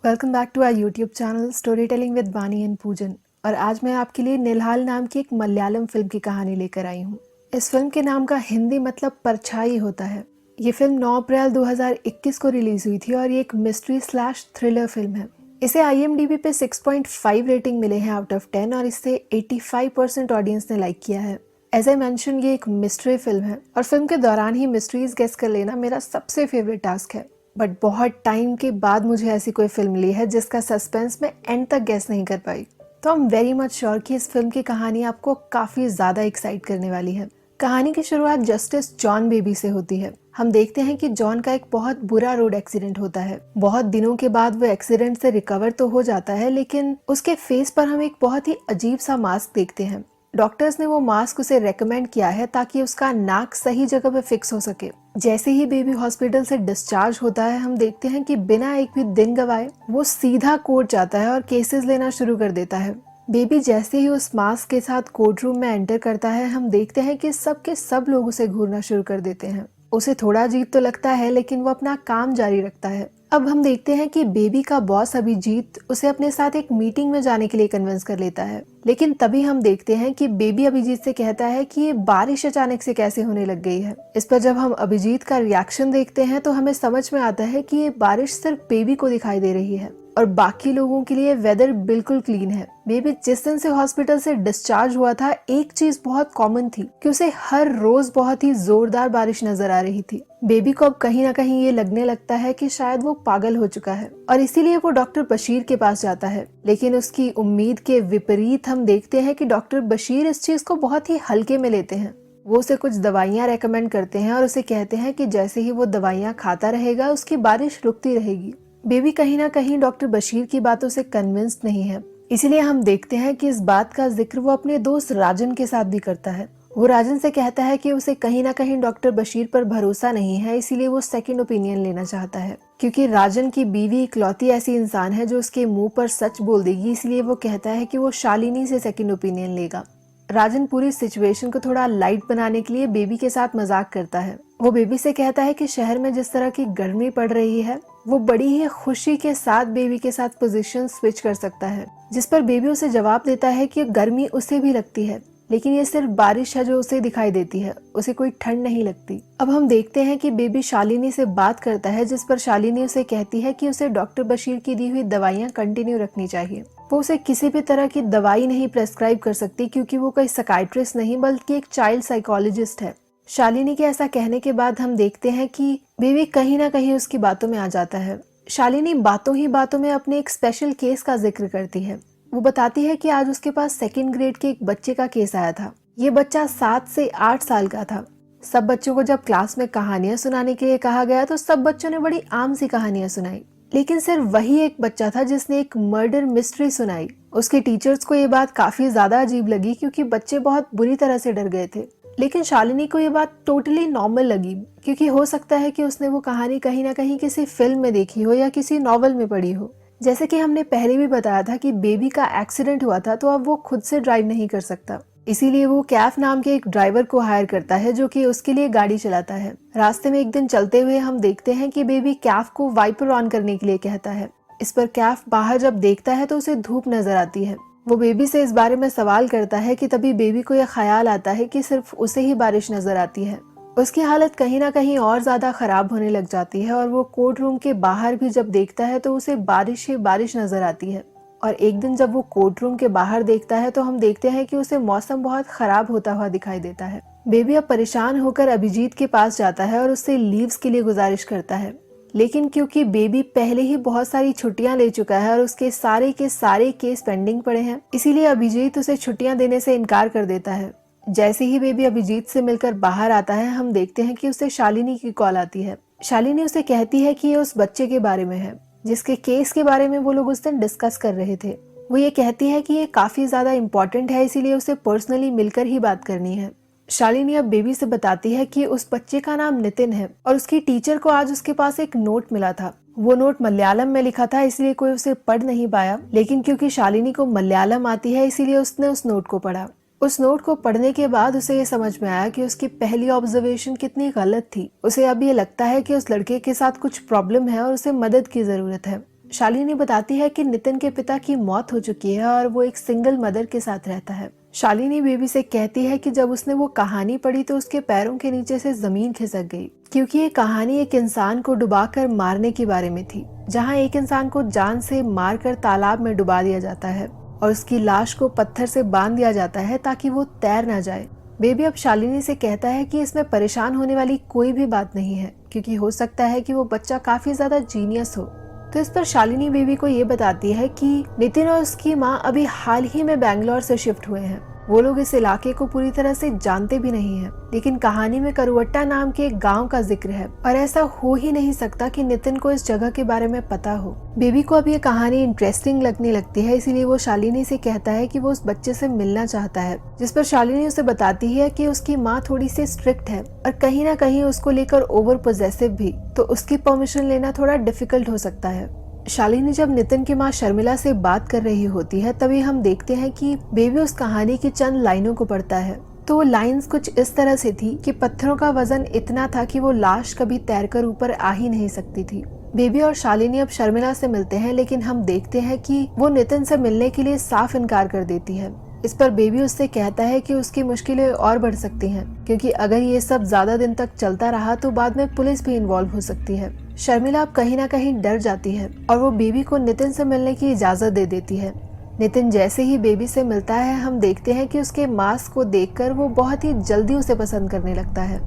Welcome back to our YouTube channel story telling with Bani and Poojan. और आज मैं आपके लिए निल्हाल नाम की एक मलयालम फिल्म की कहानी लेकर आई हूँ। इस फिल्म के नाम का हिंदी मतलब परछाई होता है। ये फिल्म 9 अप्रैल 2021 को रिलीज हुई थी और ये एक मिस्ट्री स्लैश थ्रिलर फिल्म है। इसे IMDb पे 6.5 रेटिंग मिले हैं आउट ऑफ 10 और इसे 85% ऑडियंस ने लाइक किया है। एज आई मेंशन, ये एक मिस्ट्री फिल्म है और फिल्म के दौरान ही मिस्ट्रीज गेस कर लेना मेरा सबसे फेवरेट टास्क है। बट बहुत टाइम के बाद मुझे ऐसी कोई फिल्म मिली है जिसका सस्पेंस मैं एंड तक गेस नहीं कर पाई। तो I am very much sure कि इस फिल्म की कहानी आपको काफी ज्यादा एक्साइट करने वाली है। कहानी की शुरुआत जस्टिस जॉन बेबी से होती है। हम देखते हैं कि जॉन का एक बहुत बुरा रोड एक्सीडेंट होता है। बहुत दिनों के बाद वो एक्सीडेंट से रिकवर तो हो जाता है, लेकिन उसके फेस पर हम एक बहुत ही अजीब सा मास्क देखते हैं। डॉक्टर्स ने वो मास्क उसे रेकमेंड किया है ताकि उसका नाक सही जगह पे फिक्स हो सके। जैसे ही बेबी हॉस्पिटल से डिस्चार्ज होता है, हम देखते हैं कि बिना एक भी दिन गवाए वो सीधा कोर्ट जाता है और केसेस लेना शुरू कर देता है। बेबी जैसे ही उस मास्क के साथ कोर्ट रूम में एंटर करता है, हम देखते हैं कि सब के सब लोग उसे घूरना शुरू कर देते हैं। उसे थोड़ा अजीब तो लगता है, लेकिन वो अपना काम जारी रखता है। अब हम देखते हैं कि बेबी का बॉस अभिजीत उसे अपने साथ एक मीटिंग में जाने के लिए कन्विंस कर लेता है। लेकिन तभी हम देखते हैं कि बेबी अभिजीत से कहता है कि ये बारिश अचानक से कैसे होने लग गई है। इस पर जब हम अभिजीत का रिएक्शन देखते हैं तो हमें समझ में आता है कि ये बारिश सिर्फ बेबी को दिखाई दे रही है और बाकी लोगों के लिए वेदर बिल्कुल क्लीन है। बेबी जिस दिन से हॉस्पिटल से डिस्चार्ज हुआ था, एक चीज बहुत कॉमन थी कि उसे हर रोज बहुत ही जोरदार बारिश नजर आ रही थी। बेबी को अब कहीं ना कहीं ये लगने लगता है कि शायद वो पागल हो चुका है और इसीलिए वो डॉक्टर बशीर के पास जाता है। लेकिन उसकी उम्मीद के विपरीत हम देखते हैं कि डॉक्टर बशीर इस चीज को बहुत ही हल्के में लेते हैं। वो उसे कुछ दवाइयां रेकमेंड करते हैं और उसे कहते हैं कि जैसे ही वो दवाइयां खाता रहेगा उसकी बारिश रुकती रहेगी। बेबी कहीं ना कहीं डॉक्टर बशीर की बातों से कन्विंस्ड नहीं है। इसीलिए हम देखते हैं कि इस बात का जिक्र वो अपने दोस्त राजन के साथ भी करता है। वो राजन से कहता है कि उसे कहीं ना कहीं डॉक्टर बशीर पर भरोसा नहीं है, इसीलिए वो सेकंड ओपिनियन लेना चाहता है। क्योंकि राजन की बीवी इकलौती ऐसी इंसान है जो उसके मुंह पर सच बोल देगी, इसलिए वो कहता है कि वो शालिनी से सेकंड ओपिनियन लेगा। राजन पूरी सिचुएशन को थोड़ा लाइट बनाने के लिए बेबी के साथ मजाक करता है। वो बेबी से कहता है कि शहर में जिस तरह की गर्मी पड़ रही है, वो बड़ी ही खुशी के साथ बेबी के साथ पोजीशन स्विच कर सकता है। जिस पर बेबी उसे जवाब देता है कि गर्मी उसे भी लगती है, लेकिन ये सिर्फ बारिश है जो उसे दिखाई देती है, उसे कोई ठंड नहीं लगती। अब हम देखते हैं कि बेबी शालिनी से बात करता है, जिस पर शालिनी उसे कहती है कि उसे डॉक्टर बशीर की दी हुई दवाइयां कंटिन्यू रखनी चाहिए। वो उसे किसी भी तरह की दवाई नहीं प्रेस्क्राइब कर सकती, क्योंकि वो कोई साइकियाट्रिस्ट नहीं बल्कि एक चाइल्ड साइकोलॉजिस्ट है। शालिनी के ऐसा कहने के बाद हम देखते हैं कि बेबी कहीं ना कहीं उसकी बातों में आ जाता है। शालिनी बातों ही बातों में अपने एक स्पेशल केस का जिक्र करती है। वो बताती है कि आज उसके पास सेकंड ग्रेड के एक बच्चे का केस आया था। ये बच्चा 7 से 8 साल का था। सब बच्चों को जब क्लास में कहानियां सुनाने के लिए कहा गया तो सब बच्चों ने बड़ी आम सी कहानियां सुनाई, लेकिन सिर्फ वही एक बच्चा था जिसने एक मर्डर मिस्ट्री सुनाई। उसके टीचर्स को ये बात काफी ज्यादा अजीब लगी, क्योंकि बच्चे बहुत बुरी तरह से डर गए थे। लेकिन शालिनी को ये बात टोटली नॉर्मल लगी, क्योंकि हो सकता है कि उसने वो कहानी कहीं ना कहीं किसी फिल्म में देखी हो या किसी नॉवल में पढ़ी हो। जैसे कि हमने पहले भी बताया था कि बेबी का एक्सीडेंट हुआ था, तो अब वो खुद से ड्राइव नहीं कर सकता। इसीलिए वो कैफ नाम के एक ड्राइवर को हायर करता है जो कि उसके लिए गाड़ी चलाता है। रास्ते में एक दिन चलते हुए हम देखते हैं कि बेबी कैफ को वाइपर ऑन करने के लिए कहता है। इस पर कैफ बाहर जब देखता है तो उसे धूप नजर आती है। वो बेबी से इस बारे में सवाल करता है कि तभी बेबी को यह ख्याल आता है कि सिर्फ उसे ही बारिश नजर आती है। उसकी हालत कहीं ना कहीं और ज्यादा खराब होने लग जाती है और वो कोर्ट रूम के बाहर भी जब देखता है तो उसे बारिश ही बारिश नजर आती है। और एक दिन जब वो कोर्ट रूम के बाहर देखता है तो हम देखते हैं कि उसे मौसम बहुत खराब होता हुआ दिखाई देता है। बेबी अब परेशान होकर अभिजीत के पास जाता है और उससे लीव्स के लिए गुजारिश करता है। लेकिन क्योंकि बेबी पहले ही बहुत सारी छुट्टियां ले चुका है और उसके सारे के सारे केस पेंडिंग पड़े हैं, इसीलिए अभिजीत उसे छुट्टियां देने से इनकार कर देता है। जैसे ही बेबी अभिजीत से मिलकर बाहर आता है, हम देखते हैं कि उसे शालिनी की कॉल आती है। शालिनी उसे कहती है कि ये उस बच्चे के बारे में है जिसके केस के बारे में वो लोग उस दिन डिस्कस कर रहे थे। वो ये कहती है कि ये काफी ज्यादा इम्पोर्टेंट है, इसीलिए उसे पर्सनली मिलकर ही बात करनी है। शालिनी अब बेबी से बताती है कि उस बच्चे का नाम नितिन है और उसकी टीचर को आज उसके पास एक नोट मिला था। वो नोट मलयालम में लिखा था, इसलिए कोई उसे पढ़ नहीं पाया, लेकिन क्योंकि शालिनी को मलयालम आती है इसीलिए उसने उस नोट को पढ़ा। उस नोट को पढ़ने के बाद उसे ये समझ में आया कि उसकी पहली ऑब्जर्वेशन कितनी गलत थी। उसे अब ये लगता है कि उस लड़के के साथ कुछ प्रॉब्लम है और उसे मदद की जरूरत है। शालिनी बताती है कि नितिन के पिता की मौत हो चुकी है और वो एक सिंगल मदर के साथ रहता है। शालिनी बेबी से कहती है कि जब उसने वो कहानी पढ़ी तो उसके पैरों के नीचे से जमीन खिसक गई, क्योंकि ये कहानी एक इंसान को डुबाकर मारने के बारे में थी, जहाँ एक इंसान को जान से मारकर तालाब में डुबा दिया जाता है और उसकी लाश को पत्थर से बांध दिया जाता है ताकि वो तैर ना जाए। बेबी अब शालिनी से कहता है कि इसमें परेशान होने वाली कोई भी बात नहीं है, क्योंकि हो सकता है कि वो बच्चा काफी ज्यादा जीनियस हो। तो इस पर शालिनी बेबी को ये बताती है कि नितिन और उसकी माँ अभी हाल ही में बैंगलोर से शिफ्ट हुए हैं। वो लोग इस इलाके को पूरी तरह से जानते भी नहीं हैं, लेकिन कहानी में करुवट्टा नाम के एक गांव का जिक्र है और ऐसा हो ही नहीं सकता कि नितिन को इस जगह के बारे में पता हो। बेबी को अब ये कहानी इंटरेस्टिंग लगने लगती है, इसीलिए वो शालिनी से कहता है कि वो उस बच्चे से मिलना चाहता है, जिस पर शालिनी उसे बताती है कि उसकी माँ थोड़ी सी स्ट्रिक्ट है और कहीं ना कहीं उसको लेकर ओवर पोजेसिव भी, तो उसकी परमिशन लेना थोड़ा डिफिकल्ट हो सकता है। शालिनी जब नितिन की माँ शर्मिला से बात कर रही होती है तभी हम देखते हैं कि बेबी उस कहानी की चंद लाइनों को पढ़ता है। तो वो लाइंस कुछ इस तरह से थी कि पत्थरों का वजन इतना था कि वो लाश कभी तैरकर ऊपर आ ही नहीं सकती थी। बेबी और शालिनी अब शर्मिला से मिलते हैं, लेकिन हम देखते हैं कि वो नितिन से मिलने के लिए साफ इनकार कर देती है। इस पर बेबी उससे कहता है कि उसकी मुश्किलें और बढ़ सकती हैं, क्योंकि अगर ये सब ज्यादा दिन तक चलता रहा तो बाद में पुलिस भी इन्वॉल्व हो सकती है। शर्मिला अब कहीं ना कहीं डर जाती है और वो बेबी को नितिन से मिलने की इजाजत दे देती है। नितिन जैसे ही बेबी से मिलता है हम देखते हैं कि उसके मास्क को देखकर वो बहुत ही जल्दी उसे पसंद करने लगता है।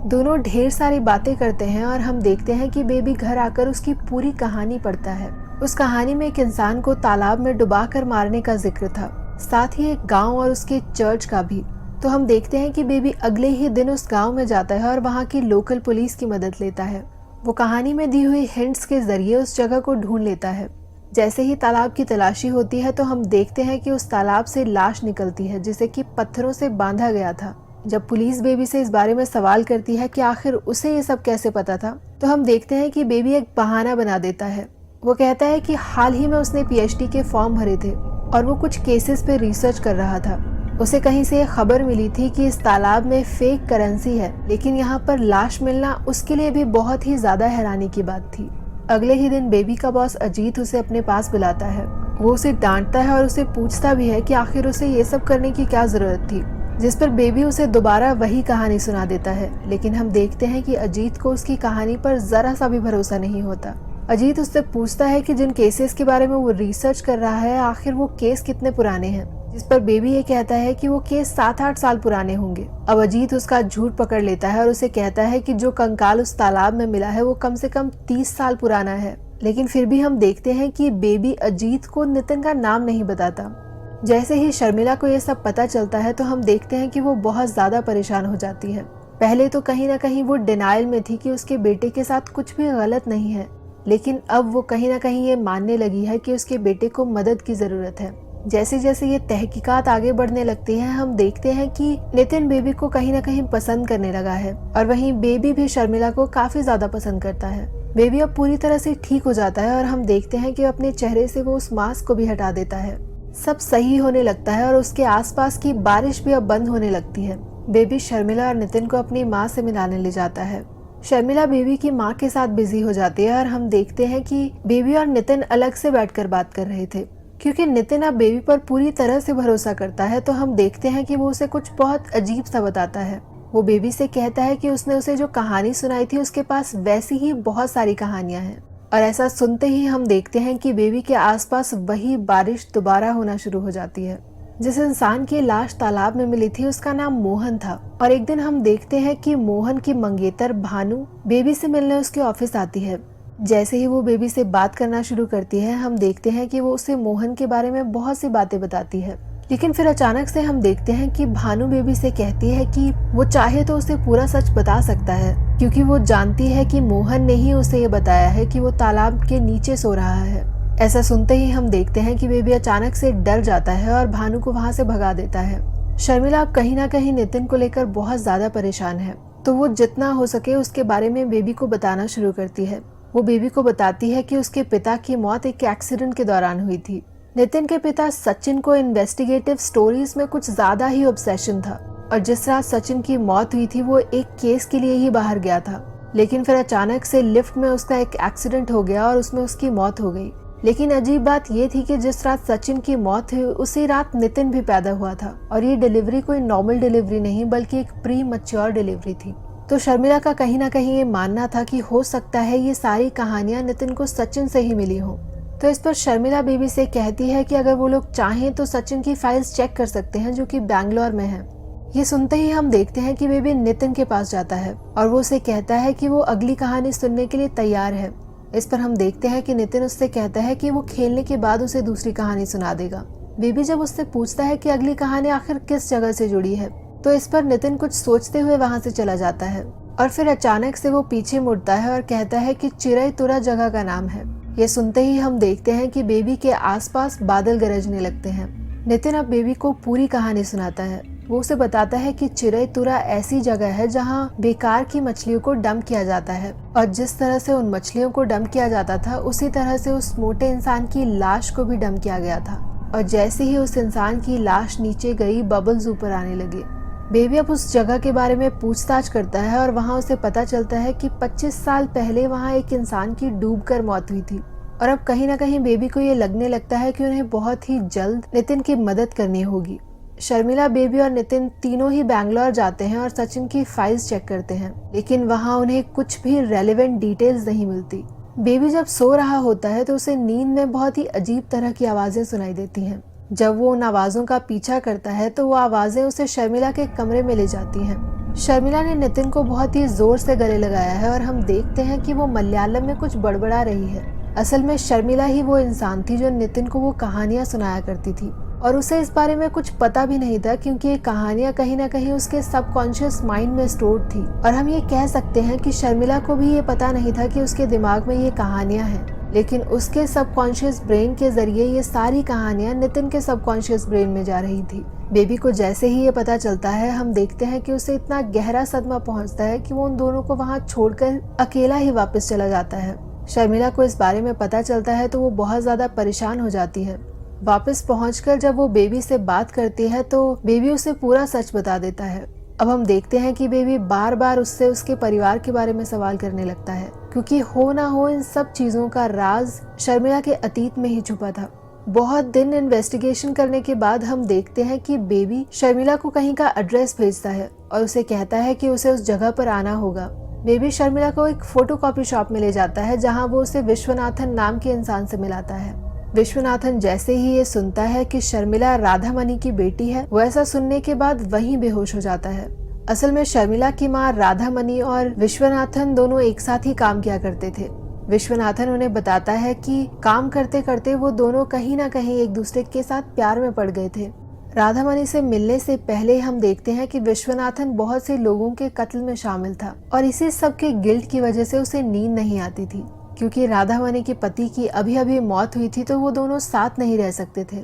दोनों ढेर सारी बातें करते हैं और हम देखते हैं कि बेबी घर आकर उसकी पूरी कहानी पढ़ता है। उस कहानी में एक इंसान को तालाब में डुबा कर मारने का जिक्र था, साथ ही एक गांव और उसके चर्च का भी। तो हम देखते हैं कि बेबी अगले ही दिन उस गांव में जाता है और वहां की लोकल पुलिस की मदद लेता है। वो कहानी में दी हुई हिंट्स के जरिए उस जगह को ढूंढ लेता है। जैसे ही तालाब की तलाशी होती है तो हम देखते हैं कि उस तालाब से लाश निकलती है, जिसे कि पत्थरों से बांधा गया था। जब पुलिस बेबी से इस बारे में सवाल करती है कि आखिर उसे ये सब कैसे पता था, तो हम देखते हैं कि बेबी एक बहाना बना देता है। वो कहता है कि हाल ही में उसने पीएचडी के फॉर्म भरे थे और वो कुछ केसेस पे रिसर्च कर रहा था। उसे कहीं से खबर मिली थी कि इस तालाब में फेक करेंसी है, लेकिन यहाँ पर लाश मिलना उसके लिए भी बहुत ही ज्यादा हैरानी की बात थी। अगले ही दिन बेबी का बॉस अजीत उसे अपने पास बुलाता है। वो उसे डांटता है और उसे पूछता भी है कि आखिर उसे ये सब करने की क्या जरूरत थी, जिस पर बेबी उसे दोबारा वही कहानी सुना देता है। लेकिन हम देखते हैं कि अजीत को उसकी कहानी पर जरा सा भी भरोसा नहीं होता। अजीत उससे पूछता है कि जिन केसेस के बारे में वो रिसर्च कर रहा है आखिर वो केस कितने पुराने हैं, जिस पर बेबी ये कहता है कि वो केस 7-8 साल पुराने होंगे। अब अजीत उसका झूठ पकड़ लेता है और उसे कहता है कि जो कंकाल उस तालाब में मिला है वो कम से कम 30 साल पुराना है। लेकिन फिर भी हम देखते हैं कि बेबी अजीत को नितिन का नाम नहीं बताता। जैसे ही शर्मिला को ये सब पता चलता है तो हम देखते हैं कि वो बहुत ज्यादा परेशान हो जाती है। पहले तो कहीं ना कहीं वो डिनायल में थी कि उसके बेटे के साथ कुछ भी गलत नहीं है, लेकिन अब वो कहीं ना कहीं ये मानने लगी है कि उसके बेटे को मदद की जरूरत है। जैसे जैसे ये तहकीकात आगे बढ़ने लगती हैं हम देखते हैं कि नितिन बेबी को कहीं ना कहीं पसंद करने लगा है और वहीं बेबी भी शर्मिला को काफी ज्यादा पसंद करता है। बेबी अब पूरी तरह से ठीक हो जाता है और हम देखते हैं कि अपने चेहरे से वो उस मास्क को भी हटा देता है। सब सही होने लगता है और उसके आसपास की बारिश भी अब बंद होने लगती है। बेबी शर्मिला और नितिन को अपनी माँ से मिलाने ले जाता है। शर्मिला बेबी की माँ के साथ बिजी हो जाती है और हम देखते हैं कि बेबी और नितिन अलग से बैठकर बात कर रहे थे। क्योंकि नितिन अब बेबी पर पूरी तरह से भरोसा करता है तो हम देखते हैं कि वो उसे कुछ बहुत अजीब सा बताता है। वो बेबी से कहता है कि उसने उसे जो कहानी सुनाई थी उसके पास वैसी ही बहुत सारी कहानियां हैं। और ऐसा सुनते ही हम देखते हैं कि बेबी के आसपास वही बारिश दोबारा होना शुरू हो जाती है। जिस इंसान की लाश तालाब में मिली थी उसका नाम मोहन था और एक दिन हम देखते हैं कि मोहन की मंगेतर भानु बेबी से मिलने उसके ऑफिस आती है। जैसे ही वो बेबी से बात करना शुरू करती है हम देखते हैं कि वो उसे मोहन के बारे में बहुत सी बातें बताती है। लेकिन फिर अचानक से हम देखते हैं कि भानु बेबी से कहती है कि वो चाहे तो उसे पूरा सच बता सकता है, क्योंकि वो जानती है कि मोहन ने ही उसे ये बताया है कि वो तालाब के नीचे सो रहा है। ऐसा सुनते ही हम देखते हैं कि बेबी अचानक से डर जाता है और भानु को वहाँ से भगा देता है। शर्मिला कहीं ना कहीं नितिन को लेकर बहुत ज्यादा परेशान है, तो वो जितना हो सके उसके बारे में बेबी को बताना शुरू करती है। वो बेबी को बताती है कि उसके पिता की मौत एक एक्सीडेंट के दौरान हुई थी। नितिन के पिता सचिन को इन्वेस्टिगेटिव स्टोरीज में कुछ ज्यादा ही ऑब्सेशन था और जिस रात सचिन की मौत हुई थी वो एक केस के लिए ही बाहर गया था, लेकिन फिर अचानक से लिफ्ट में उसका एक एक्सीडेंट हो गया और उसमें उसकी मौत हो गई। लेकिन अजीब बात ये थी कि जिस रात सचिन की मौत हुई उसी रात नितिन भी पैदा हुआ था और ये डिलीवरी कोई नॉर्मल डिलीवरी नहीं बल्कि एक प्री मैच्योर डिलीवरी थी। तो शर्मिला का कहीं ना कहीं ये मानना था कि हो सकता है ये सारी कहानियां नितिन को सचिन से ही मिली हों। तो इस पर शर्मिला बेबी से कहती है कि अगर वो लोग चाहें तो सचिन की फाइल्स चेक कर सकते हैं जो कि बैंगलोर में है। ये सुनते ही हम देखते हैं कि बेबी नितिन के पास जाता है और वो उसे कहता है कि वो अगली कहानी सुनने के लिए तैयार है। इस पर हम देखते हैं कि नितिन उससे कहता है कि वो खेलने के बाद उसे दूसरी कहानी सुना देगा। बेबी जब उससे पूछता है कि अगली कहानी आखिर किस जगह से जुड़ी है तो इस पर नितिन कुछ सोचते हुए वहां से चला जाता है और फिर अचानक से वो पीछे मुड़ता है और कहता है कि चिरईतुरा जगह का नाम है। ये सुनते ही हम देखते हैं कि बेबी के आसपास बादल गरजने लगते हैं। नितिन अब बेबी को पूरी कहानी सुनाता है। वो उसे बताता है कि चिरईतुरा ऐसी जगह है जहां बेकार की मछलियों को डंप किया जाता है और जिस तरह से उन मछलियों को डंप किया जाता था उसी तरह से उस मोटे इंसान की लाश को भी डंप किया गया था और जैसे ही उस इंसान की लाश नीचे गई बबल्स ऊपर आने लगे। बेबी अब उस जगह के बारे में पूछताछ करता है और वहाँ उसे पता चलता है कि 25 साल पहले वहाँ एक इंसान की डूबकर मौत हुई थी और अब कहीं ना कहीं बेबी को ये लगने लगता है कि उन्हें बहुत ही जल्द नितिन की मदद करनी होगी। शर्मिला, बेबी और नितिन तीनों ही बैंगलोर जाते हैं और सचिन की फाइल्स चेक करते हैं लेकिन वहाँ उन्हें कुछ भी रेलेवेंट डिटेल्स नहीं मिलती। बेबी जब सो रहा होता है तो उसे नींद में बहुत ही अजीब तरह की आवाजें सुनाई देती हैं। जब वो उन आवाजों का पीछा करता है तो वो आवाजें उसे शर्मिला के कमरे में ले जाती हैं। शर्मिला ने नितिन को बहुत ही जोर से गले लगाया है और हम देखते हैं कि वो मलयालम में कुछ बड़बड़ा रही है। असल में शर्मिला ही वो इंसान थी जो नितिन को वो कहानियां सुनाया करती थी और उसे इस बारे में कुछ पता भी नहीं था क्योंकि ये कहानियां कहीं ना कहीं उसके सबकॉन्शियस माइंड में स्टोर्ड थी और हम ये कह सकते हैं कि शर्मिला को भी ये पता नहीं था कि उसके दिमाग में ये कहानियां हैं, लेकिन उसके सबकॉन्शियस ब्रेन के जरिए ये सारी कहानियां नितिन के सबकॉन्शियस ब्रेन में जा रही थी। बेबी को जैसे ही ये पता चलता है हम देखते हैं कि उसे इतना गहरा सदमा पहुंचता है कि वो उन दोनों को वहां छोड़कर अकेला ही वापस चला जाता है। शर्मिला को इस बारे में पता चलता है तो वो बहुत ज्यादा परेशान हो जाती है। वापस पहुंचकर जब वो बेबी से बात करती है तो बेबी उसे पूरा सच बता देता है। अब हम देखते हैं कि बेबी बार बार उससे उसके परिवार के बारे में सवाल करने लगता है क्योंकि हो ना हो इन सब चीजों का राज शर्मिला के अतीत में ही छुपा था। बहुत दिन इन्वेस्टिगेशन करने के बाद हम देखते हैं कि बेबी शर्मिला को कहीं का एड्रेस भेजता है और उसे कहता है कि उसे उस जगह पर आना होगा। बेबी शर्मिला को एक फोटोकॉपी शॉप में ले जाता है जहाँ वो उसे विश्वनाथन नाम के इंसान से मिलाता है। विश्वनाथन जैसे ही ये सुनता है कि शर्मिला राधामणि की बेटी है वो ऐसा सुनने के बाद वहीं बेहोश हो जाता है। असल में शर्मिला की माँ राधामणि और विश्वनाथन दोनों एक साथ ही काम किया करते थे। विश्वनाथन उन्हें बताता है कि काम करते करते वो दोनों कहीं ना कहीं एक दूसरे के साथ प्यार में पड़ गए थे। राधामणि से मिलने से पहले हम देखते हैं कि विश्वनाथन बहुत से लोगों के कत्ल में शामिल था और इसी सब के गिल्ट की वजह से उसे नींद नहीं आती थी क्योंकि राधामणि के पति की अभी अभी मौत हुई थी तो वो दोनों साथ नहीं रह सकते थे।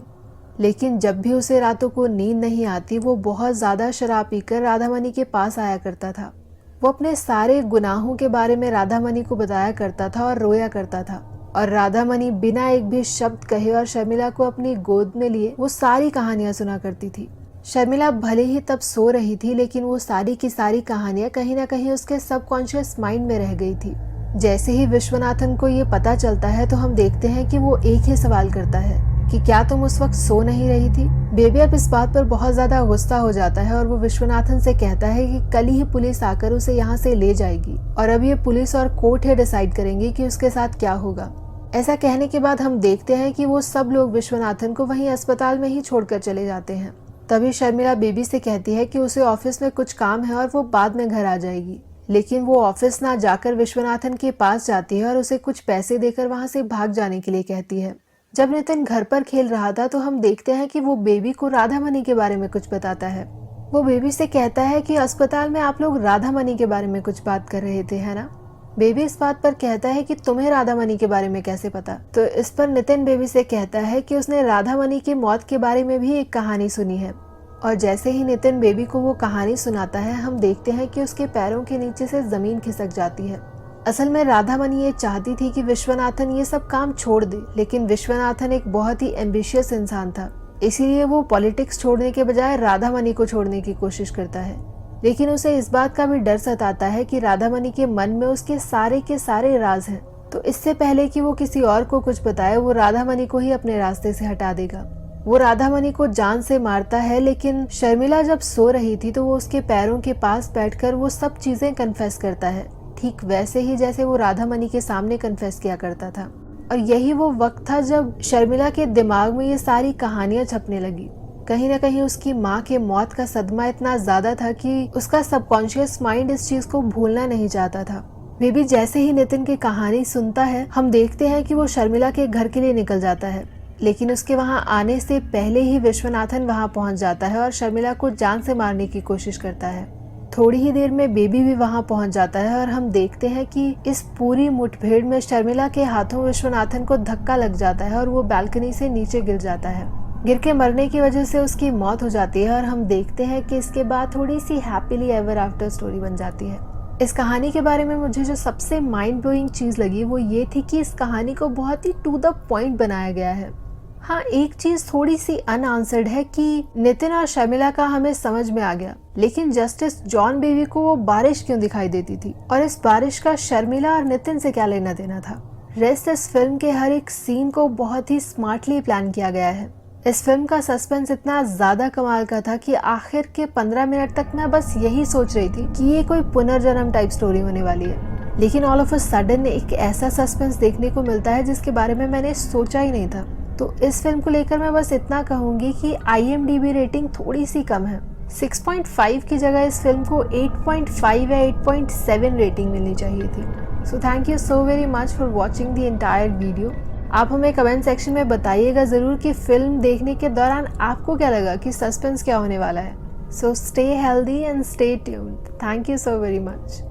लेकिन जब भी उसे रातों को नींद नहीं आती वो बहुत ज्यादा शराब पीकर राधामणि के पास आया करता था। वो अपने सारे गुनाहों के बारे में राधामणि को बताया करता था और रोया करता था और राधामणि बिना एक भी शब्द कहे और शर्मिला को अपनी गोद में लिए वो सारी कहानियां सुना करती थी। शर्मिला भले ही तब सो रही थी लेकिन वो सारी की सारी कहानियां कहीं ना कहीं उसके सबकॉन्शियस माइंड में रह गई थी। जैसे ही विश्वनाथन को ये पता चलता है तो हम देखते हैं कि वो एक ही सवाल करता है कि क्या तुम उस वक्त सो नहीं रही थी। बेबी अब इस बात पर बहुत ज्यादा गुस्सा हो जाता है और वो विश्वनाथन से कहता है कि कल ही पुलिस आकर उसे यहाँ से ले जाएगी और अब ये पुलिस और कोर्ट ही डिसाइड करेंगे कि उसके साथ क्या होगा। ऐसा कहने के बाद हम देखते हैं कि वो सब लोग विश्वनाथन को वहीं अस्पताल में ही छोड़कर चले जाते हैं। तभी शर्मिला बेबी से कहती है कि उसे ऑफिस में कुछ काम है और वो बाद में घर आ जाएगी, लेकिन वो ऑफिस ना जाकर विश्वनाथन के पास जाती है और उसे कुछ पैसे देकर वहां से भाग जाने के लिए कहती है। जब नितिन घर पर खेल रहा था तो हम देखते हैं कि वो बेबी को राधामणि के बारे में कुछ बताता है। वो बेबी से कहता है कि अस्पताल में आप लोग राधामणि के बारे में कुछ बात कर रहे थे, है ना। बेबी इस बात पर कहता है कि तुम्हें राधामणि के बारे में कैसे पता। तो इस पर नितिन बेबी से कहता है कि उसने राधामणि की मौत के बारे में भी एक कहानी सुनी है और जैसे ही नितिन बेबी को वो कहानी सुनाता है हम देखते हैं कि उसके पैरों के नीचे से जमीन खिसक जाती है। असल में राधामणि ये चाहती थी कि विश्वनाथन ये सब काम छोड़ दे, लेकिन विश्वनाथन एक बहुत ही एम्बिशियस इंसान था, इसीलिए वो पॉलिटिक्स छोड़ने के बजाय राधामणि को छोड़ने की कोशिश करता है। लेकिन उसे इस बात का भी डर सताता है कि राधामणि के मन में उसके सारे के सारे राज हैं, तो इससे पहले कि वो किसी और को कुछ बताए, वो राधामणि को ही अपने रास्ते से हटा देगा। वो राधामणि को जान से मारता है, लेकिन शर्मिला जब सो रही थी तो वो उसके पैरों के पास बैठकर वो सब चीजें कन्फेस करता है, ठीक वैसे ही जैसे वो राधामणि के सामने कन्फेस किया करता था। और यही वो वक्त था जब शर्मिला के दिमाग में ये सारी कहानियां छपने लगी। कहीं ना कहीं उसकी माँ के मौत का सदमा इतना ज्यादा था कि उसका सबकॉन्शियस माइंड इस चीज को भूलना नहीं चाहता था। वे भी जैसे ही नितिन की कहानी सुनता है, हम देखते हैं कि वो शर्मिला के घर के लिए निकल जाता है, लेकिन उसके वहां आने से पहले ही विश्वनाथन वहां पहुंच जाता है और शर्मिला को जान से मारने की कोशिश करता है। थोड़ी ही देर में बेबी भी वहां पहुंच जाता है और हम देखते हैं कि इस पूरी मुठभेड़ में शर्मिला के हाथों विश्वनाथन को धक्का लग जाता है और वो बालकनी से नीचे गिर जाता है। गिर के मरने की वजह से उसकी मौत हो जाती है और हम देखते हैं कि इसके बाद थोड़ी सी हैप्पीली एवर आफ्टर स्टोरी बन जाती है। इस कहानी के बारे में मुझे जो सबसे माइंड ब्लोइंग चीज लगी वो ये थी कि इस कहानी को बहुत ही टू द पॉइंट बनाया गया है। हाँ, एक चीज थोड़ी सी अनआंसर्ड है कि नितिन और शर्मिला का हमें समझ में आ गया, लेकिन जस्टिस जॉन बेबी को वो बारिश क्यों दिखाई देती थी और इस बारिश का शर्मिला और नितिन से क्या लेना देना था। रेस्ट इस फिल्म के हर एक सीन को बहुत ही स्मार्टली प्लान किया गया है। इस फिल्म का सस्पेंस इतना ज्यादा कमाल का था कि आखिर के 15 मिनट तक मैं बस यही सोच रही थी कि ये कोई पुनर्जन्म टाइप स्टोरी होने वाली है, लेकिन ऑल ऑफ अ सडन एक ऐसा सस्पेंस देखने को मिलता है जिसके बारे में मैंने सोचा ही नहीं था। तो इस फिल्म को लेकर मैं बस इतना कहूंगी कि IMDb रेटिंग थोड़ी सी कम है। 6.5 की जगह इस फिल्म को 8.5 या 8.7 रेटिंग मिलनी चाहिए थी। So thank you so very much for watching the entire video. आप हमें कमेंट सेक्शन में बताइएगा ज़रूर कि फिल्म देखने के दौरान आपको क्या लगा कि सस्पेंस क्या होने वाला है। So stay healthy and stay tuned. Thank you so very much.